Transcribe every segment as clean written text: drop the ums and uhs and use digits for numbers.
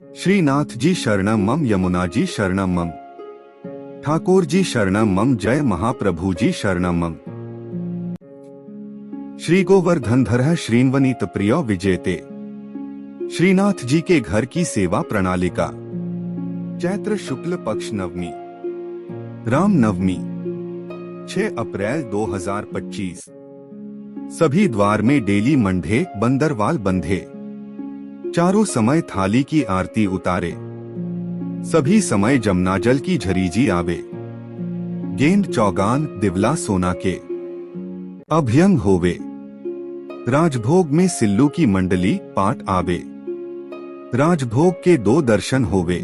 श्रीनाथ जी शरणम मम, यमुना जी शरणम मम, ठाकुर जी शरणम मम, जय महाप्रभु जी शरणम मम। श्री गोवर्धनधर श्रीन्वनीत प्रिय विजेते। श्रीनाथ जी के घर की सेवा प्रणालिका। चैत्र शुक्ल पक्ष नवमी, राम नवमी, 6 अप्रैल 2025। सभी द्वार में डेली मंढे बंदरवाल बंधे, चारों समय थाली की आरती उतारे, सभी समय जमुना जल की झरीजी आवे, गेंद चौगान दिवला सोना के अभ्यंग होवे, राजभोग में सिल्लू की मंडली पाठ आवे, राजभोग के 2 दर्शन होवे,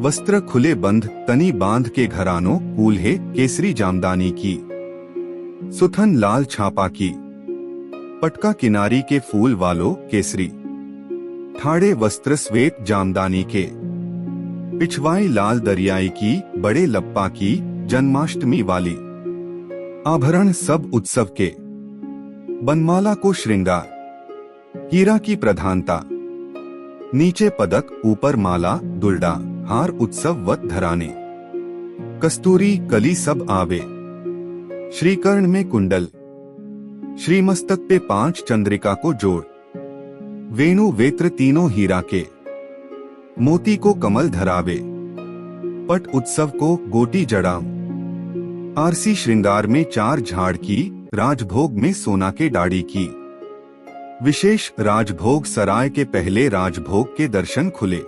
वस्त्र खुले बंध तनी बांध के घरानों कूल्हे केसरी जामदानी की, सुथन लाल छापा की, पटका किनारी के फूल वालों केसरी, ठाड़े वस्त्र श्वेत जामदानी के, पिछवाई लाल दरियाई की बड़े लप्पा की जन्माष्टमी वाली, आभरण सब उत्सव के, बनमाला को श्रृंगार, हीरा की प्रधानता, नीचे पदक ऊपर माला दुल्डा, हार उत्सव वत धराने, कस्तूरी कली सब आवे, श्रीकर्ण में कुंडल, श्रीमस्तक पे 5 चंद्रिका को जोड़, वेणु वेत्र तीनों हीरा के, मोती को कमल धरावे, पट उत्सव को गोटी जड़ाम, आरसी श्रृंगार में 4 झाड़ की, राजभोग में सोना के डाड़ी की, विशेष राजभोग सराय के पहले राजभोग के दर्शन खुले,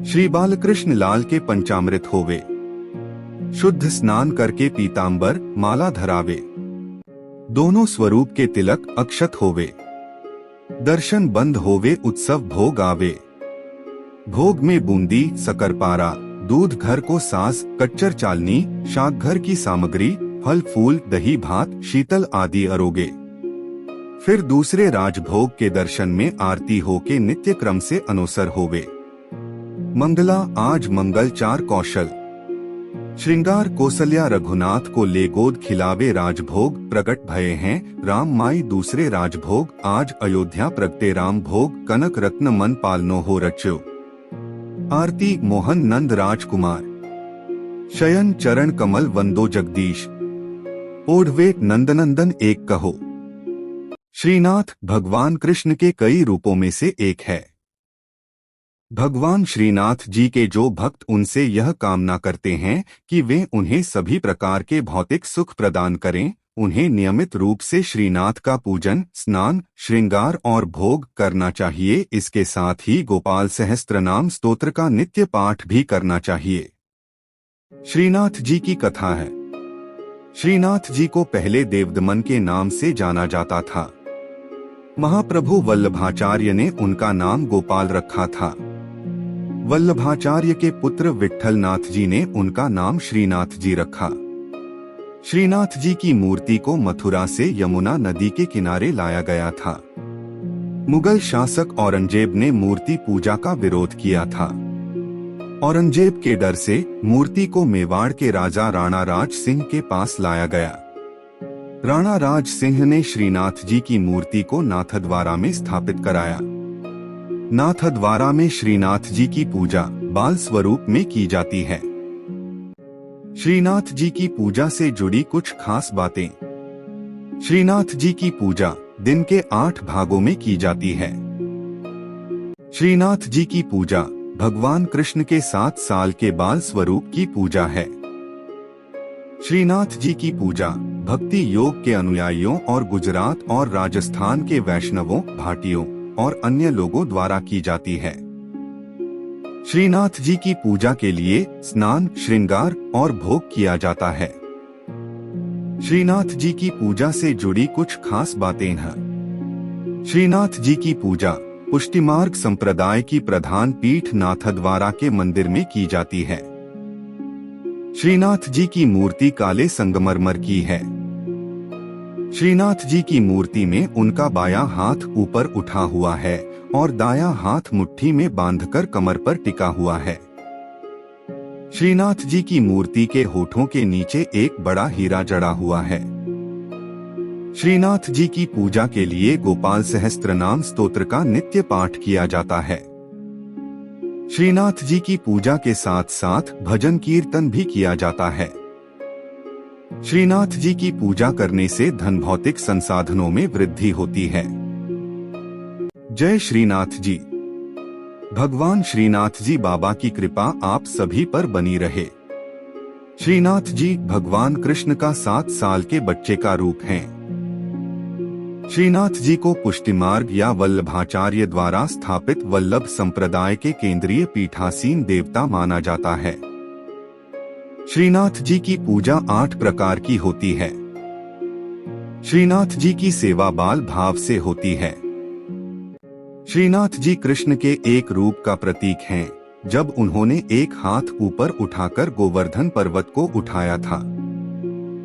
श्री बालकृष्ण लाल के पंचामृत होवे, शुद्ध स्नान करके पीतांबर माला धरावे, दोनों स्वरूप के तिलक अक्षत होवे, दर्शन बंद होवे उत्सव भोग आवे, भोग में बूंदी सकरपारा दूध घर को सास कच्चर चालनी शाक घर की सामग्री फल फूल दही भात शीतल आदि अरोगे। फिर दूसरे राजभोग के दर्शन में आरती होके नित्य क्रम से अनुसर होवे। मंगला आज मंगल 4 कौशल श्रृंगार कौशल्या रघुनाथ को ले गोद खिलावे राजभोग प्रकट भये हैं राम माई दूसरे राजभोग आज अयोध्या प्रगटे राम भोग कनक रत्न मन पालनो हो रच्यो। आरती मोहन नंद राजकुमार शयन चरण कमल वंदो जगदीश ओढ़वे नंदनंदन एक कहो। श्रीनाथ भगवान कृष्ण के कई रूपों में से एक है। भगवान श्रीनाथ जी के जो भक्त उनसे यह कामना करते हैं कि वे उन्हें सभी प्रकार के भौतिक सुख प्रदान करें, उन्हें नियमित रूप से श्रीनाथ का पूजन स्नान श्रृंगार और भोग करना चाहिए। इसके साथ ही गोपाल सहस्त्रनाम स्तोत्र का नित्य पाठ भी करना चाहिए। श्रीनाथ जी की कथा है। श्रीनाथ जी को पहले देवदमन के नाम से जाना जाता था। महाप्रभु वल्लभाचार्य ने उनका नाम गोपाल रखा था। वल्लभाचार्य के पुत्र विट्ठलनाथ जी ने उनका नाम श्रीनाथ जी रखा। श्रीनाथ जी की मूर्ति को मथुरा से यमुना नदी के किनारे लाया गया था। मुगल शासक औरंगजेब ने मूर्ति पूजा का विरोध किया था। औरंगजेब के डर से मूर्ति को मेवाड़ के राजा राणा राज सिंह के पास लाया गया। राणा राज सिंह ने श्रीनाथ जी की मूर्ति को नाथद्वारा में स्थापित कराया। नाथद्वारा में श्रीनाथ जी की पूजा बाल स्वरूप में की जाती है। श्रीनाथ जी की पूजा से जुड़ी कुछ खास बातें। श्रीनाथ जी की पूजा दिन के 8 भागों में की जाती है। श्रीनाथ जी की पूजा भगवान कृष्ण के 7 साल के बाल स्वरूप की पूजा है। श्रीनाथ जी की पूजा भक्ति योग के अनुयायियों और गुजरात और राजस्थान के वैष्णवों भाटियों और अन्य लोगों द्वारा की जाती है। श्रीनाथ जी की पूजा के लिए स्नान श्रृंगार और भोग किया जाता है। श्रीनाथ जी की पूजा से जुड़ी कुछ खास बातें हैं। श्रीनाथ जी की पूजा पुष्टिमार्ग संप्रदाय की प्रधान पीठ नाथद्वारा के मंदिर में की जाती है। श्रीनाथ जी की मूर्ति काले संगमरमर की है। श्रीनाथ जी की मूर्ति में उनका बायां हाथ ऊपर उठा हुआ है और दायां हाथ मुट्ठी में बांधकर कमर पर टिका हुआ है। श्रीनाथ जी की मूर्ति के होठों के नीचे एक बड़ा हीरा जड़ा हुआ है। श्रीनाथ जी की पूजा के लिए गोपाल सहस्त्रनाम स्तोत्र का नित्य पाठ किया जाता है। श्रीनाथ जी की पूजा के साथ साथ भजन कीर्तन भी किया जाता है। श्रीनाथ जी की पूजा करने से धन भौतिक संसाधनों में वृद्धि होती है। जय श्रीनाथ जी। भगवान श्रीनाथ जी बाबा की कृपा आप सभी पर बनी रहे। श्रीनाथ जी भगवान कृष्ण का 7 साल के बच्चे का रूप हैं। श्रीनाथ जी को पुष्टि मार्ग या वल्लभाचार्य द्वारा स्थापित वल्लभ संप्रदाय के केंद्रीय पीठासीन देवता माना जाता है। श्रीनाथ जी की पूजा 8 प्रकार की होती है। श्रीनाथ जी की सेवा बाल भाव से होती है। श्रीनाथ जी कृष्ण के एक रूप का प्रतीक हैं, जब उन्होंने एक हाथ ऊपर उठाकर गोवर्धन पर्वत को उठाया था।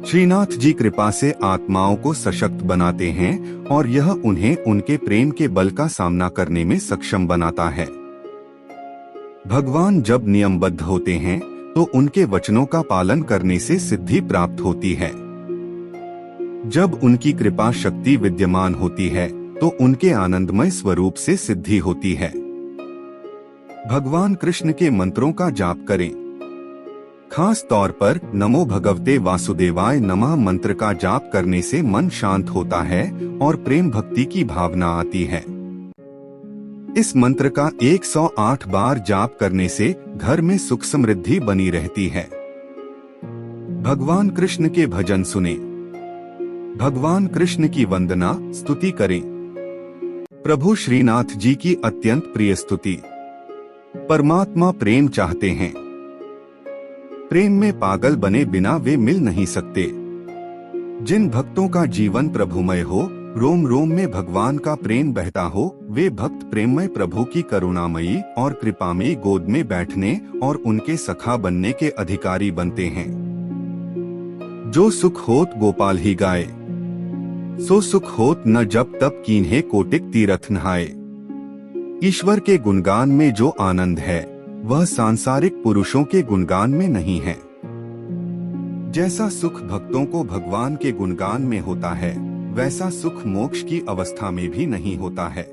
श्रीनाथ जी कृपा से आत्माओं को सशक्त बनाते हैं और यह उन्हें उनके प्रेम के बल का सामना करने में सक्षम बनाता है। भगवान जब नियमबद्ध होते हैं तो उनके वचनों का पालन करने से सिद्धि प्राप्त होती है। जब उनकी कृपा शक्ति विद्यमान होती है तो उनके आनंदमय स्वरूप से सिद्धि होती है। भगवान कृष्ण के मंत्रों का जाप करें। खास तौर पर नमो भगवते वासुदेवाय नमः मंत्र का जाप करने से मन शांत होता है और प्रेम भक्ति की भावना आती है। इस मंत्र का 108 बार जाप करने से घर में सुख समृद्धि बनी रहती है। भगवान कृष्ण के भजन सुने। भगवान कृष्ण की वंदना स्तुति करें। प्रभु श्रीनाथ जी की अत्यंत प्रिय स्तुति। परमात्मा प्रेम चाहते हैं। प्रेम में पागल बने बिना वे मिल नहीं सकते। जिन भक्तों का जीवन प्रभुमय हो, रोम रोम में भगवान का प्रेम बहता हो, वे भक्त प्रेममय प्रभु की करुणामयी और कृपामयी गोद में बैठने और उनके सखा बनने के अधिकारी बनते हैं। जो सुख होत गोपाल ही गाए, सो सुख होत न जब तब कीन्हे कोटिक तीरथ नहाए। ईश्वर के गुणगान में जो आनंद है वह सांसारिक पुरुषों के गुणगान में नहीं है। जैसा सुख भक्तों को भगवान के गुणगान में होता है, वैसा सुख मोक्ष की अवस्था में भी नहीं होता है।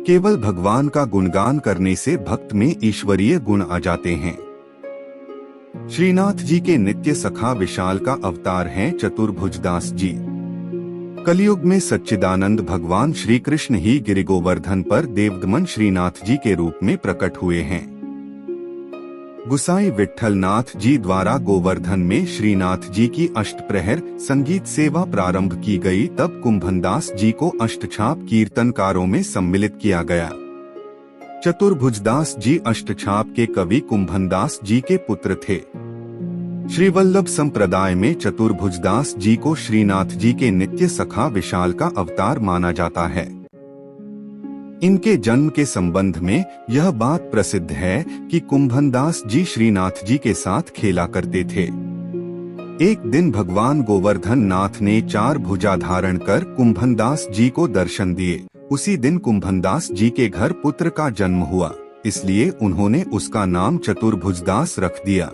केवल भगवान का गुणगान करने से भक्त में ईश्वरीय गुण आ जाते हैं। श्रीनाथ जी के नित्य सखा विशाल का अवतार हैं चतुर्भुजदास जी। कलयुग में सच्चिदानंद भगवान श्री कृष्ण ही गिरि गोवर्धन पर देवदमन श्रीनाथ जी के रूप में प्रकट हुए हैं। गुसाई विट्ठल नाथ जी द्वारा गोवर्धन में श्रीनाथ जी की अष्टप्रहर संगीत सेवा प्रारंभ की गई, तब कुंभनदास जी को अष्टछाप कीर्तनकारों में सम्मिलित किया गया। चतुर्भुजदास जी अष्टछाप के कवि कुंभनदास जी के पुत्र थे। श्री वल्लभ संप्रदाय में चतुर्भुजदास जी को श्रीनाथ जी के नित्य सखा विशाल का अवतार माना जाता है। इनके जन्म के संबंध में यह बात प्रसिद्ध है कि कुंभनदास जी श्रीनाथ जी के साथ खेला करते थे। एक दिन भगवान गोवर्धन नाथ ने 4 भुजा धारण कर कुंभनदास जी को दर्शन दिए। उसी दिन कुंभनदास जी के घर पुत्र का जन्म हुआ, इसलिए उन्होंने उसका नाम चतुर्भुजदास रख दिया।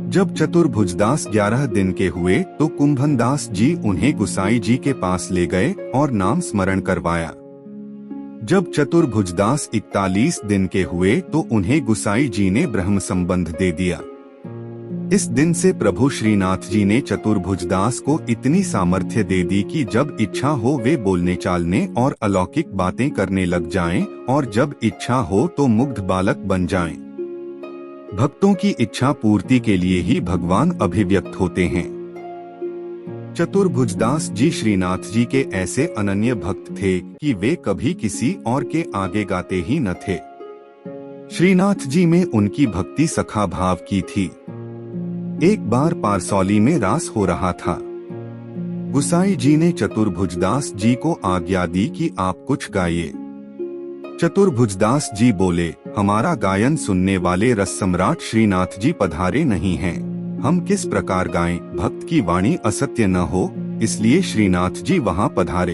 जब चतुर्भुजदास 11 दिन के हुए तो कुंभनदास जी उन्हें गुसाई जी के पास ले गए और नाम स्मरण करवाया। जब चतुर्भुजदास 41 दिन के हुए तो उन्हें गुसाई जी ने ब्रह्म संबंध दे दिया। इस दिन से प्रभु श्रीनाथ जी ने चतुर्भुजदास को इतनी सामर्थ्य दे दी कि जब इच्छा हो वे बोलने चालने और अलौकिक बातें करने लग जाएं, और जब इच्छा हो तो मुग्ध बालक बन जाएं। भक्तों की इच्छा पूर्ति के लिए ही भगवान अभिव्यक्त होते हैं। चतुर्भुजदास जी श्रीनाथ जी के ऐसे अनन्य भक्त थे कि वे कभी किसी और के आगे गाते ही न थे। श्रीनाथ जी में उनकी भक्ति सखा भाव की थी। एक बार पारसौली में रास हो रहा था। गुसाई जी ने चतुर्भुजदास जी को आज्ञा दी कि आप कुछ गाइए। चतुर्भुजदास जी बोले, हमारा गायन सुनने वाले रस सम्राट श्रीनाथ जी पधारे नहीं हैं, हम किस प्रकार गाएं, भक्त की वाणी असत्य न हो, इसलिए श्रीनाथ जी वहां पधारे।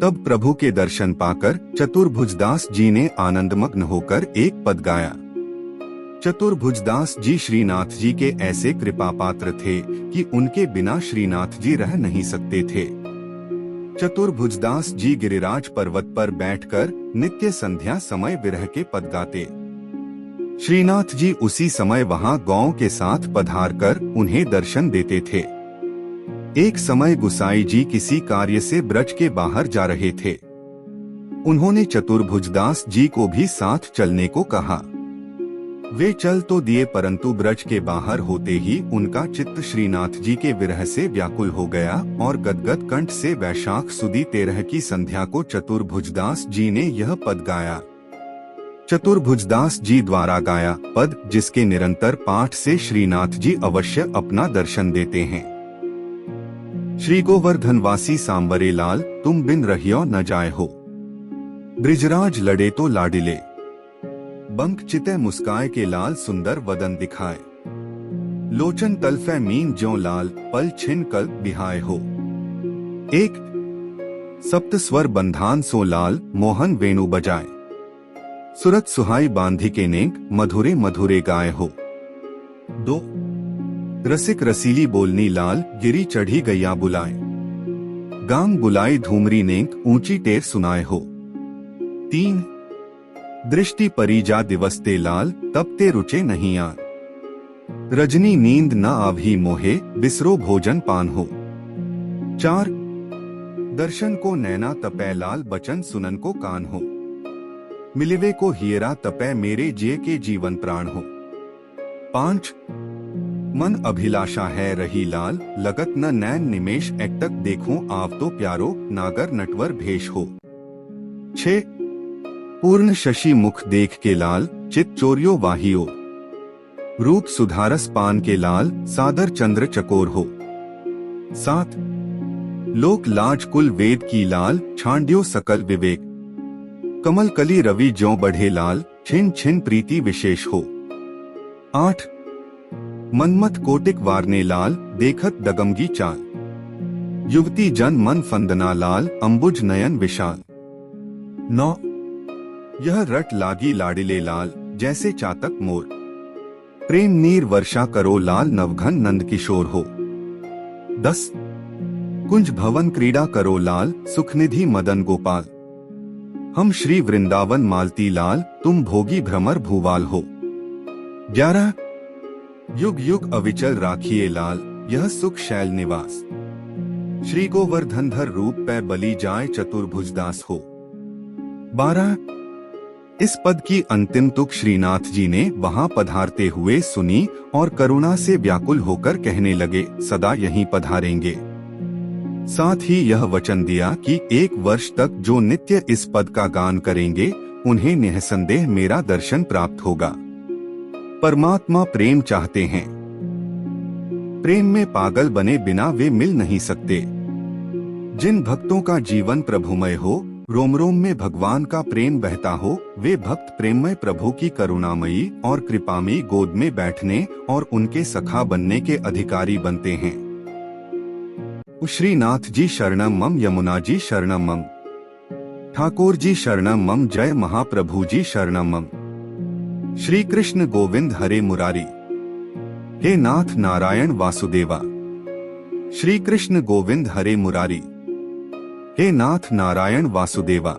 तब प्रभु के दर्शन पाकर चतुर्भुजदास जी ने आनंदमग्न होकर एक पद गाया। चतुर्भुजदास जी श्रीनाथ जी के ऐसे कृपा पात्र थे कि उनके बिना श्रीनाथ जी रह नहीं सकते थे। चतुर्भुजदास जी गिरिराज पर्वत पर बैठकर नित्य संध्या समय विरह के पद गाते। श्रीनाथ जी उसी समय वहां गौं के साथ पधार कर उन्हें दर्शन देते थे। एक समय गुसाई जी किसी कार्य से ब्रज के बाहर जा रहे थे। उन्होंने चतुर्भुजदास जी को भी साथ चलने को कहा। वे चल तो दिए, परंतु ब्रज के बाहर होते ही उनका चित्त श्रीनाथ जी के विरह से व्याकुल हो गया और गदगद कंठ से वैशाख सुदी 13 की संध्या को चतुर्भुजदास जी ने यह पद गाया। चतुर्भुजदास जी द्वारा गाया पद, जिसके निरंतर पाठ से श्रीनाथ जी अवश्य अपना दर्शन देते हैं। श्री गोवर्धनवासी सांवरे लाल, तुम बिन रहियो न जाए हो। ब्रिजराज लड़े तो लाडिले, बंक चिते मुस्काए के लाल सुंदर वदन दिखाए। लोचन तलफे मीन ज्यों लाल, पल छिन कल्प बिहाए हो। एक सप्त स्वर बंधान सो लाल, मोहन वेणु बजाए। सुरत सुहाई बांधी के नेक, मधुरे मधुरे गाए हो। दो रसिक रसीली बोलनी लाल, गिरी चढ़ी गैया बुलाए। गांग बुलाई धूमरी नेक, ऊंची टेर सुनाए हो। तीन दृष्टि परिजा दिवसते लाल, तब ते रुचे नहीं आन। रजनी नींद न आवही मोहे, बिसरो भोजन पान हो। चार दर्शन को नैना तपै लाल, बचन सुनन को कान हो। मिलिवे को हियरा तपै, मेरे जिये के जीवन प्राण हो। पांच मन अभिलाषा है रही लाल, लगत न नैन निमेश एकटक देखूं आव तो प्यारो, नागर नटवर भेष हो। 6 पूर्ण शशि मुख देख के लाल, चित चोरियो वाहियो। रूप सुधारस पान के लाल, सादर चंद्र चकोर हो। 7 लोक लाज कुल वेद की लाल, छांड्यो सकल विवेक। कमल कली रवि ज्यों बढ़े लाल, छिन छिन प्रीति विशेष हो। 8 मनमत कोटिक वारने लाल, देखत दगमगी चाल। युवती जन मन फंदना लाल, अंबुज नयन विशाल। 9 यह रट लागी लाडिले लाल, जैसे चातक मोर। प्रेम नीर वर्षा करो लाल, नवघन नंद किशोर हो। 10 कुंज भवन क्रीड़ा करो लाल, सुखनिधि मदन गोपाल। हम श्री वृंदावन मालती लाल, तुम भोगी भ्रमर भूवाल हो। 11 युग युग अविचल राखिए लाल, यह सुख शैल निवास। श्री गोवर्धनधर रूप पे बली जाए, चतुर्भुजदास हो। 12 इस पद की अंतिम तुक श्रीनाथ जी ने वहां पधारते हुए सुनी और करुणा से व्याकुल होकर कहने लगे, सदा यहीं पधारेंगे। साथ ही यह वचन दिया कि 1 वर्ष तक जो नित्य इस पद का गान करेंगे, उन्हें निःसंदेह मेरा दर्शन प्राप्त होगा। परमात्मा प्रेम चाहते हैं। प्रेम में पागल बने बिना वे मिल नहीं सकते। जिन भक्तों का जीवन प्रभुमय हो, रोम रोम में भगवान का प्रेम बहता हो, वे भक्त प्रेममय प्रभु की करुणामयी और कृपामयी गोद में बैठने और उनके सखा बनने के अधिकारी बनते हैं। श्रीनाथ जी शरणम मम, यमुना जी शरणम मम, ठाकुर जी शरणम मम, जय महाप्रभु जी शरणम मम। श्री कृष्ण गोविंद हरे मुरारी, हे नाथ नारायण वासुदेवा। श्री कृष्ण गोविंद हरे मुरारी, हे नाथ नारायण वासुदेवा।